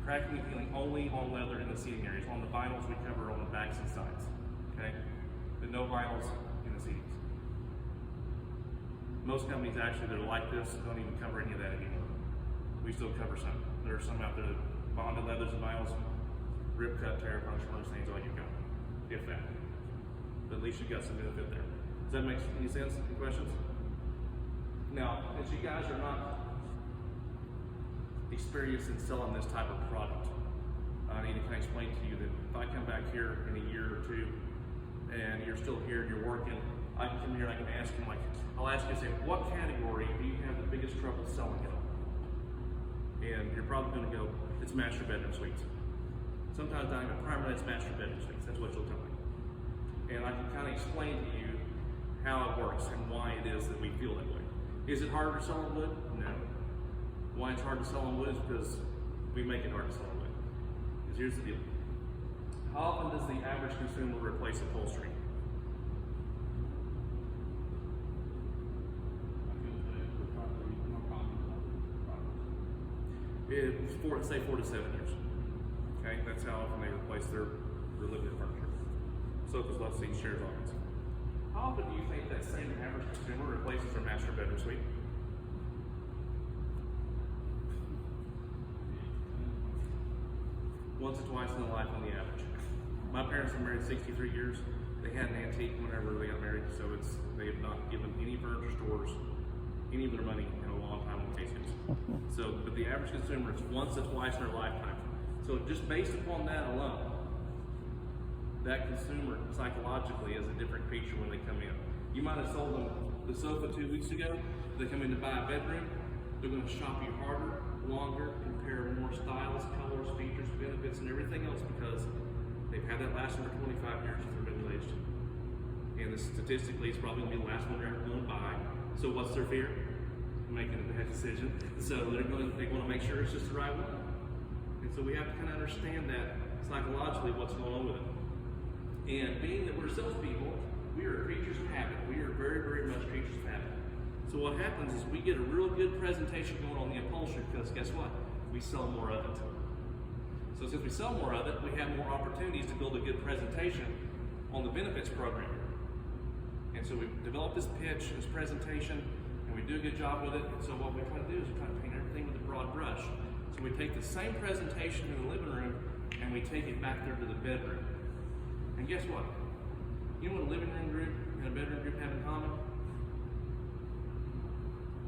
cracking and peeling only on leather in the seating areas. On the vinyls, we cover on the backs and sides. Okay? But no vinyls in the seatings. Most companies actually that are like this don't even cover any of that anymore. We still cover some. There are some out there that bonded leathers and vinyls, rip cut, tear, puncture, those things, all you've got. If that. But at least you've got some benefit there. Does that make any sense? Any questions? Now, as you guys are not experienced in selling this type of product, I need to kind of explain to you that if I come back here in a year or two and you're still here and you're working, I can come here and I can ask you, I'll ask you, say, what category do you have the biggest trouble selling it on? And you're probably going to go, it's master bedroom suites. Sometimes not even primarily it's master bedroom suites. That's what you'll tell me. And I can kind of explain to you how it works and why it is that we feel that way. Is it harder to sell on wood? No. Why it's hard to sell on wood is because we make it hard to sell on wood. Because here's the deal. How often does the average consumer replace upholstery? It's say 4 to 7 years. Okay, that's how often they replace their living furniture. Sofas, love seats, chairs, office. How often do you think that same average consumer replaces their master bedroom suite? Once or twice in their life on the average. My parents were married 63 years. They had an antique whenever they got married, so they have not given any furniture stores any of their money in a long time in cases. So, but the average consumer, it's once or twice in their lifetime. So just based upon that alone, that consumer psychologically is a different creature when they come in. You might have sold them the sofa 2 weeks ago. They come in to buy a bedroom. They're going to shop you harder, longer, compare more styles, colors, features, benefits, and everything else because they've had that last one for 25 years if they're middle-aged. And statistically, it's probably going to be the last one they're ever going to buy. So what's their fear? Making a bad decision. So they want to make sure it's just the right one. And so we have to kind of understand that psychologically what's going on with it. And being that we're salespeople, we are creatures of habit. We are very, very much creatures of habit. So what happens is we get a real good presentation going on the upholstery because guess what? We sell more of it. So since we sell more of it, we have more opportunities to build a good presentation on the benefits program. And so we develop this pitch, this presentation, and we do a good job with it. And so what we try to do is we try to paint everything with a broad brush. So we take the same presentation in the living room and we take it back there to the bedroom. And guess what? You know what a living room group and a bedroom group have in common?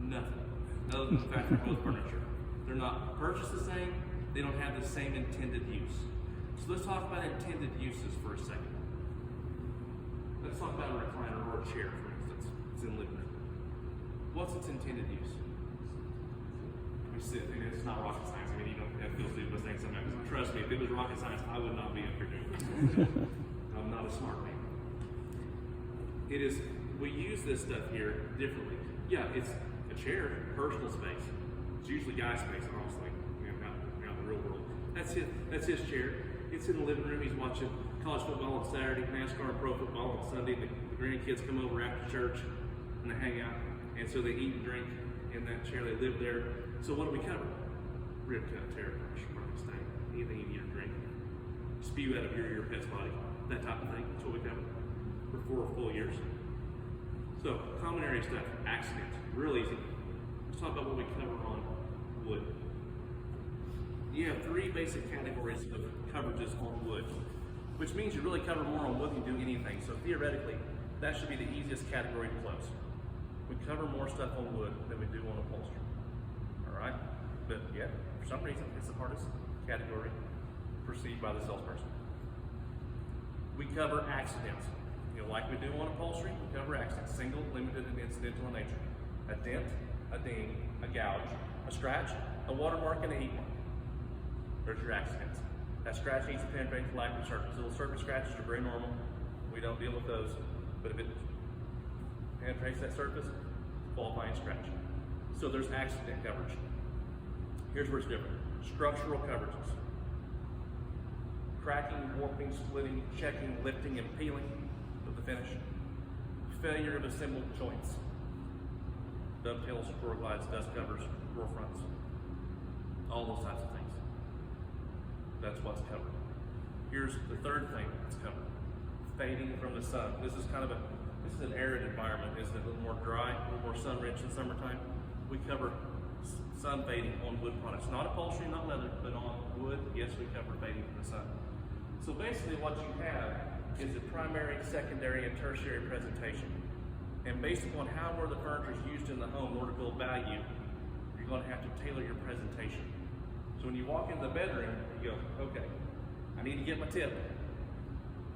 Nothing. Other than the fact they're both furniture. They're not purchased the same. They don't have the same intended use. So let's talk about intended uses for a second. Let's talk about a recliner or a chair, for instance. It's in the living room. What's its intended use? We sit, and it's not rocket science. I mean, you don't have to feel stupid saying something. Trust me, if it was rocket science, I would not be up here doing this. I'm not a smart man. It is, we use this stuff here differently. Yeah, it's a chair, personal space. It's usually guy space, honestly. Not in the real world. That's his chair. It's in the living room. He's watching college football on Saturday, NASCAR and pro football on Sunday. The grandkids come over after church and they hang out. And so they eat and drink in that chair. They live there. So what do we cover? Rib cut, tear, market stain, anything you eat or drink. Spew out of your pet's body. That type of thing. That's what we cover for 4 full years. So common area stuff, accidents, real easy. Let's talk about what we cover on wood. You have 3 basic categories of coverages on wood, which means you really cover more on wood than you do anything. So theoretically, that should be the easiest category to close. We cover more stuff on wood than we do on upholstery. All right? But yeah, for some reason, it's the hardest category perceived by the salesperson. We cover accidents. You know, like we do on upholstery, we cover accidents, single, limited, and incidental in nature. A dent, a ding, a gouge, a scratch, a watermark, and a heat mark. There's your accidents. That scratch needs to penetrate the lack of surface. Little surface scratches are very normal. We don't deal with those. But if it penetrates that surface, qualifying scratch. So there's accident coverage. Here's where it's different. Structural coverages. Cracking, warping, splitting, checking, lifting, and peeling of the finish. Failure of assembled joints. dovetails, drawer glides, dust covers, drawer fronts, all those types of things. That's what's covered. Here's the third thing that's covered: fading from the sun. This is an arid environment, isn't it? A little more dry, a little more sun-rich in summertime. We cover sun fading on wood products, not upholstery, not leather, but on wood. Yes, we cover fading from the sun. So basically, what you have is a primary, secondary, and tertiary presentation. And based upon how where the furniture is used in the home in order to build value, you're going to have to tailor your presentation. So when you walk into the bedroom, you go, okay, I need to get my tip.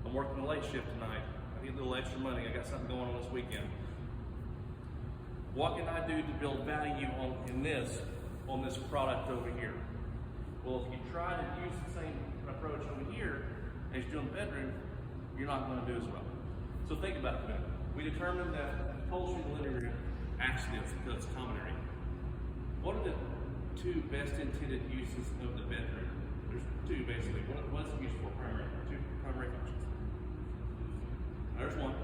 I'm working a late shift tonight. I need a little extra money. I got something going on this weekend. What can I do to build value on this product over here? Well, if you try to use the same approach over here as you do in the bedroom, you're not going to do as well. So think about it. We determined that upholstery in the living room accidents because it's common area. What are the two best intended uses of the bedroom? There's two basically. What's it used for? Two primary functions. There's one.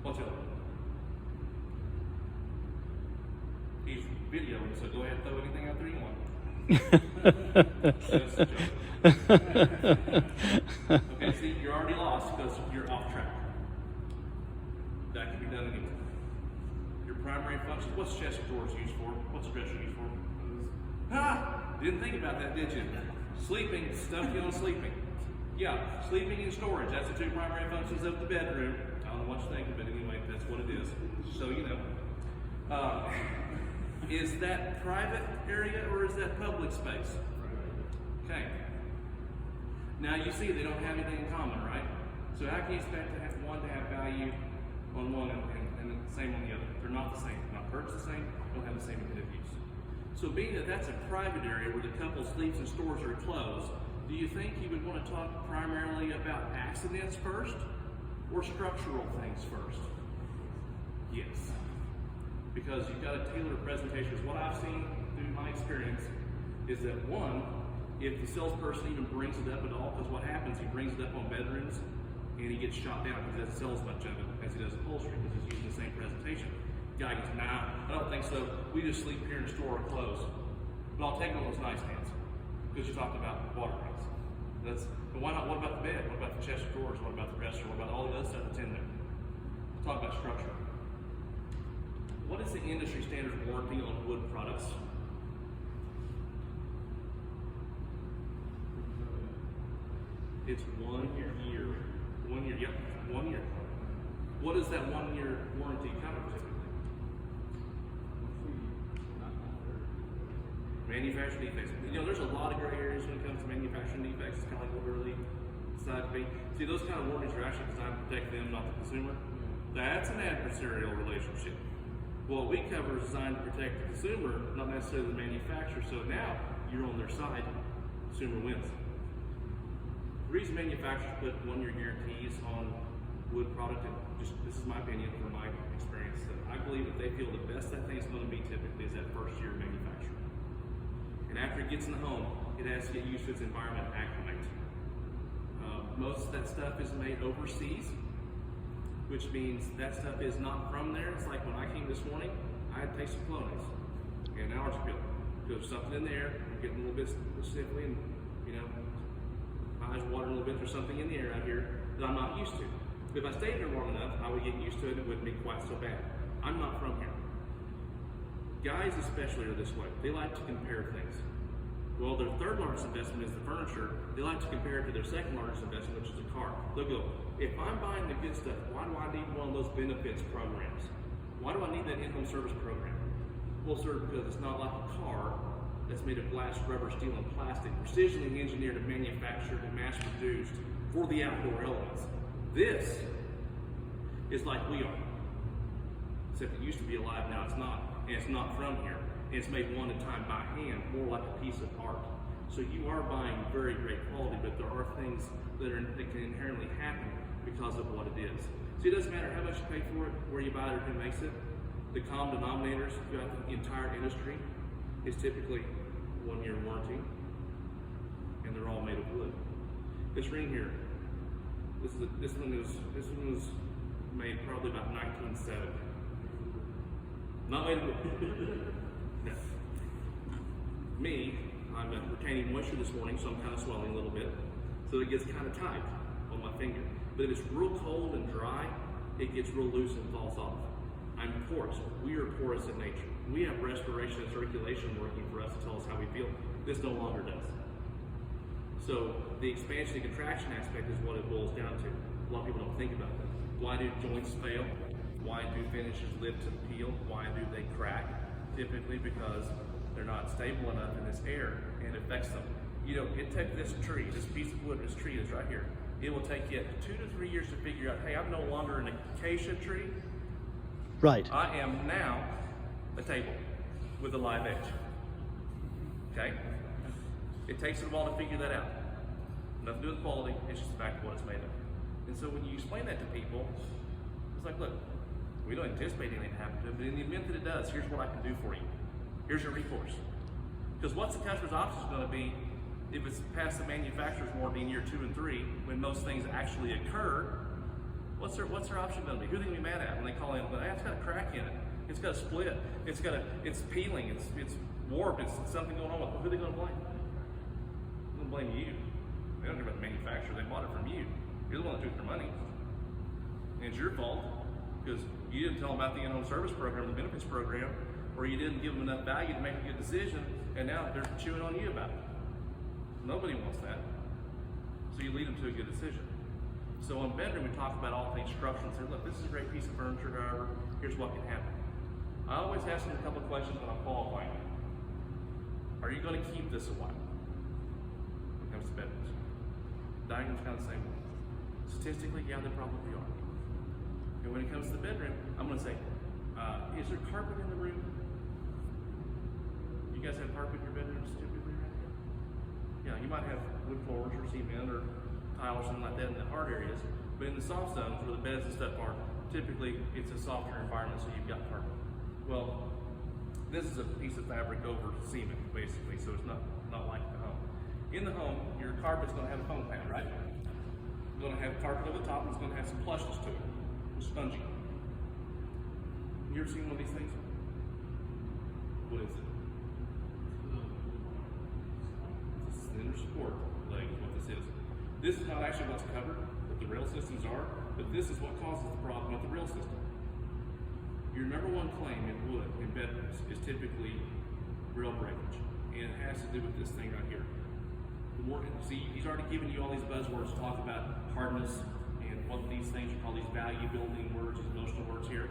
What's the other? He's videoing, so go ahead and throw anything out there you want. That's the joke. Okay, see, you're already lost because you're off track. That can be done again. Your primary function. What's chest of drawers used for? What's a dresser used for? Didn't think about that, did you? Sleeping, stuff you on sleeping. Yeah, sleeping and storage. That's the two primary functions of the bedroom. I don't know what you're thinking, but anyway, that's what it is. So you know. Is that private area or is that public space? Okay. Now you see they don't have anything in common, right? So how can you expect to have one to have value on one and the same on the other? They're not the same. They're not purchased the same. Don't have the same intended use. So being that that's a private area where the couple sleeps and stores are closed, do you think you would want to talk primarily about accidents first or structural things first? Yes. Because you've got to tailor presentations. What I've seen through my experience is that one, if the salesperson even brings it up at all, because what happens, he brings it up on bedrooms and he gets shot down because he doesn't sell as much of it as he does upholstery because he's using the same presentation. Guy goes, nah, I don't think so. We just sleep here in a store or clothes. But I'll take one of those nightstands because you talked about water rates. But why not? What about the bed? What about the chest of drawers? What about the dresser? What about all the other stuff that's in there? Talk about structure. What is the industry standard warranty on wood products? It's 1 year. 1 year, yep, 1 year. What does that 1 year warranty cover typically? Manufacturing defects. You know, there's a lot of gray areas when it comes to manufacturing defects. It's kind of like what we really decide to be. See, those kind of warranties are actually designed to protect them, not the consumer. That's an adversarial relationship. What we cover is designed to protect the consumer, not necessarily the manufacturer. So now you're on their side, consumer wins. The reason manufacturers put 1 year guarantees on wood product, and just this is my opinion from my experience, that I believe that they feel the best that thing's going to be typically is that first year of manufacture. And after it gets in the home, it has to get used to its environment and acclimate. Most of that stuff is made overseas, which means that stuff is not from there. It's like when I came this morning, I had to take some Flonase and an allergy pill. There's something in there, I'm getting a little bit sniffly and, you know, my eyes watering a little bit. There's something in the air out here that I'm not used to. If I stayed here long enough, I would get used to it and it wouldn't be quite so bad. I'm not from here. Guys especially are this way. They like to compare things. Well, their third largest investment is the furniture. They like to compare it to their second largest investment, which is the car. They'll go, if I'm buying the good stuff, why do I need one of those benefits programs? Why do I need that in-home service program? Well, sir, because it's not like a car that's made of glass, rubber, steel, and plastic, precisionally engineered and manufactured and mass-produced for the outdoor elements. This is like we are. Except it used to be alive, now it's not. And it's not from here. And it's made one at a time by hand, more like a piece of art. So you are buying very great quality, but there are things that can inherently happen because of what it is. So it doesn't matter how much you pay for it, where you buy it, or who makes it. The common denominators throughout the entire industry is typically 1 year warranty, and they're all made of wood. This ring here, this one was made probably about 1970. Not made of wood. No. Me, I'm retaining moisture this morning, so I'm kind of swelling a little bit. So it gets kind of tight on my finger. But if it's real cold and dry, it gets real loose and falls off. I'm porous. We are porous in nature. We have respiration and circulation working for us to tell us how we feel. This no longer does. So the expansion and contraction aspect is what it boils down to. A lot of people don't think about that. Why do joints fail? Why do finishes lift and peel? Why do they crack? Typically because they're not stable enough in this air and it affects them. You know, it takes this tree, this piece of wood, this tree that's right here. It will take you 2 to 3 years to figure out, hey, I'm no longer an acacia tree. Right. I am now a table with a live edge. Okay? It takes a while to figure that out. Nothing to do with quality, it's just the fact of what it's made of. And so when you explain that to people, it's like, look, we don't anticipate anything to happen to it, but in the event that it does, here's what I can do for you. Here's your recourse. Because what's the customer's option is going to be if it's past the manufacturer's warranty in year 2 and 3, when most things actually occur? What's their option going to be? Who are they going to be mad at when they call in? Hey, it's got a crack in it. It's got a split. It's peeling. It's warped. It's something going on with it. Who are they going to blame? They're going to blame you. They don't care about the manufacturer. They bought it from you. You're the one that took their money. And it's your fault because you didn't tell them about the in-home service program, the benefits program, or you didn't give them enough value to make a good decision, and now they're chewing on you about it. Nobody wants that. So you lead them to a good decision. So in bedroom, we talk about all things structural and say, look, this is a great piece of furniture, however, here's what can happen. I always ask them a couple of questions when I'm qualifying them. Are you going to keep this a while? When it comes to bedrooms. Diagram's kind of the same way. Statistically, yeah, they probably are. And when it comes to the bedroom, I'm going to say, is there carpet in the room? You guys have carpet in your bedrooms typically, right? Yeah, you might have wood floors or cement or tile or something like that in the hard areas, but in the soft zones where the beds and stuff are, typically it's a softer environment, so you've got carpet. Well, this is a piece of fabric over cement, basically, so it's not like the home. In the home, your carpet's going to have a foam pad, right? It's going to have carpet over the top, and it's going to have some plushness to it, spongy. You ever seen one of these things? What is it? It's a slender support leg is what this is. This is not actually what's covered, what the rail systems are, but this is what causes the problem with the rail system. Your number one claim in wood in bedrooms is typically rail breakage, and it has to do with this thing right here. See, he's already given you all these buzzwords to talk about hardness and what these things are called, these value building words, these emotional words here.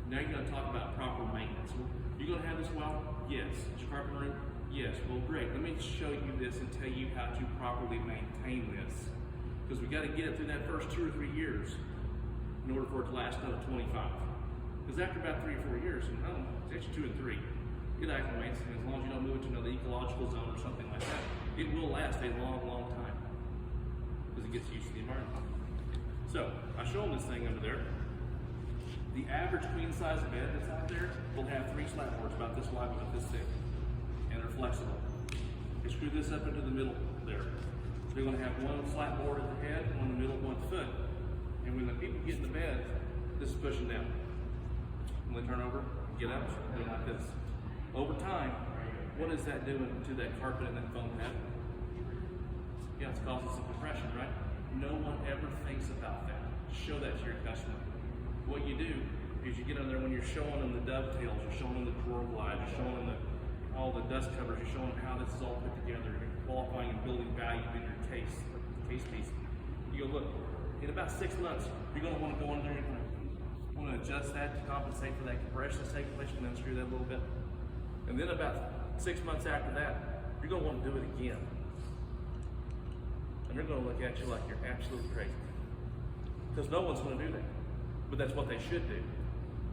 Now you're going to talk about proper maintenance. You're going to have this well? Yes. Is your carpet room? Yes. Well, great. Let me show you this and tell you how to properly maintain this. Because we got to get it through that first 2 or 3 years in order for it to last another 25. Because after about 3 or 4 years, and it's actually 2 and 3, it acclimates, and as long as you don't move it to another ecological zone or something like that, it will last a long, long time. Because it gets used to the environment. So, I show them this thing under there. The average queen size bed that's out there will have 3 slat boards about this wide, about this thick. And they're flexible. You screw this up into the middle there. They're going to have one slat board at the head, one in the middle, one at the foot. And when the people get in the bed, this is pushing down. When they turn over, get up, doing like this. Over time, what is that doing to that carpet and that foam pad? Yeah, it's causing some compression, right? No one ever thinks about that. Show that to your customer. What you do is you get on there when you're showing them the dovetails, you're showing them the drawer glides, you're showing them all the dust covers, you're showing them how this is all put together, you're qualifying and building value in your case piece. You go, look, in about 6 months, you're going to want to go in there and want to adjust that to compensate for that compression that's taking place, and then screw that a little bit. And then about 6 months after that, you're going to want to do it again. And they're going to look at you like you're absolutely crazy. Because no one's going to do that. But that's what they should do.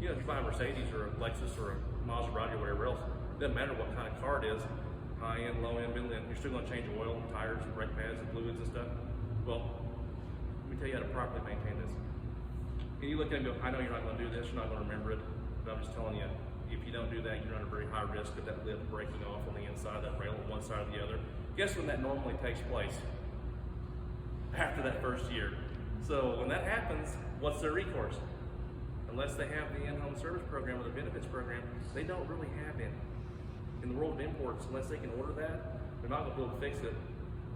You know, if you buy a Mercedes or a Lexus or a Maserati or whatever else, it doesn't matter what kind of car it is, high end, low end, middle end, you're still going to change oil and tires and brake pads and fluids and stuff. Well, let me tell you how to properly maintain this. And you look at it and go, I know you're not going to do this, you're not going to remember it, but I'm just telling you, if you don't do that, you run a very high risk of that lip breaking off on the inside, that rail on one side or the other. Guess when that normally takes place? After that first year. So when that happens, what's their recourse? Unless they have the in-home service program or the benefits program, they don't really have any. In the world of imports, unless they can order that, they're not going to be able to fix it.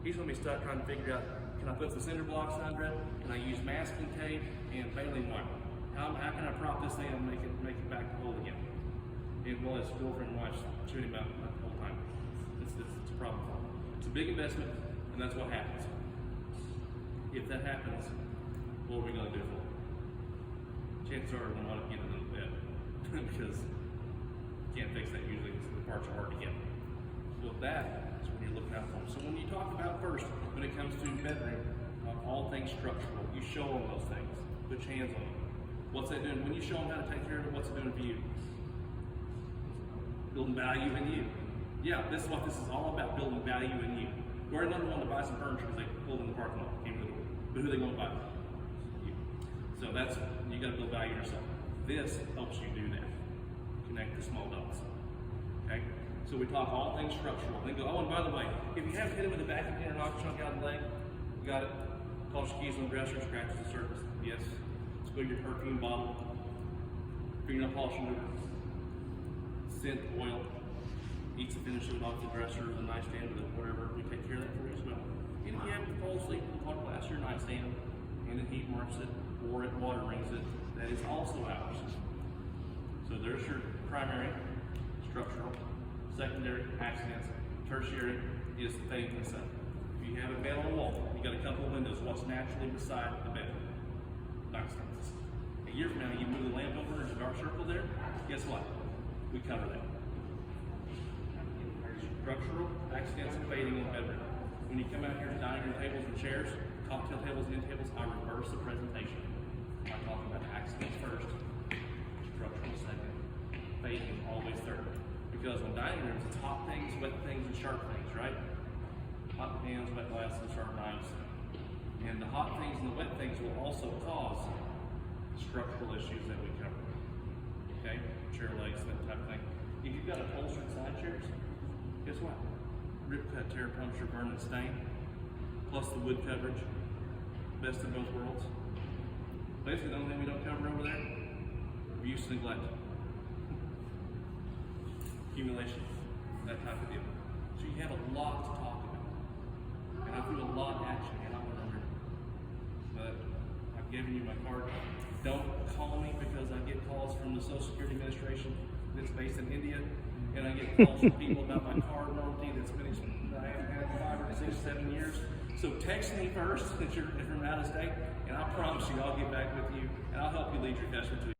He's going to be stuck trying to figure out, can I put some cinder blocks under it? Can I use masking tape and baling wire? How can I prop this thing and make it back whole again? And well, his girlfriend and wife shooting him out the whole time. It's a problem for him. It's a big investment, and that's what happens. If that happens, what are we going to do for it? Chances are we're going to want to get it in the bed because you can't fix that usually. The parts are hard to get. So that is when you're looking out for them. So when you talk about first, when it comes to bedroom, all things structural, you show them those things. Put your hands on them. What's that doing? When you show them how to take care of it, what's it doing for you? Building value in you. Yeah, this is what this is all about, building value in you. We're not one to buy some furniture because they pulled in the parking lot, came to the door. But who are they going to buy? You. So that's, you got to build value in yourself. This helps you do that. Connect the small dots. Okay? So we talk all things structural. Then go, oh, and by the way, if you haven't hit it with a vacuum cleaner, knock a chunk out of the leg, you got it. Toss your keys on the dresser, scratches the surface. Yes. Let's go to your perfume bottle, fingernail polish remover, scent oil, eats the finish of it off the dresser, the nightstand, or whatever. We take care of that for you as well. And if you happen to fall asleep with the hot glass of your nightstand, and it heat marks it, or it water rings it, that is also ours. So there's your primary, structural, secondary, accidents, tertiary is the thing inside. If you have a bed on the wall, you got a couple of windows, what's naturally beside the bed? Nightstands. A year from now, you move the lamp over, there's a dark circle there, guess what? We cover that. Structural, accidents, and fading in the bedroom. When you come out here to dining room tables and chairs, cocktail tables and end tables, I reverse the presentation. I talk about accidents first, structural second, fading always third. Because when dining rooms, it's hot things, wet things, and sharp things, right? Hot pans, wet glasses, sharp knives. And the hot things and the wet things will also cause structural issues that we cover. Okay? Chair legs, that type of thing. If you've got upholstered side chairs, guess what? Rip cut, tear, puncture, burn, and stain, plus the wood coverage, best of both worlds. Basically, the only thing we don't cover over there, abuse, neglect, accumulation, that type of deal. So you have a lot to talk about. And I threw a lot at you, and I went under. But I've given you my card. Don't call me because I get calls from the Social Security Administration that's based in India, and I get calls from people about my card warranty that's been that I haven't had 5 or 6, 7 years. So text me first if you're out of state, and I promise you I'll get back with you, and I'll help you lead your customer to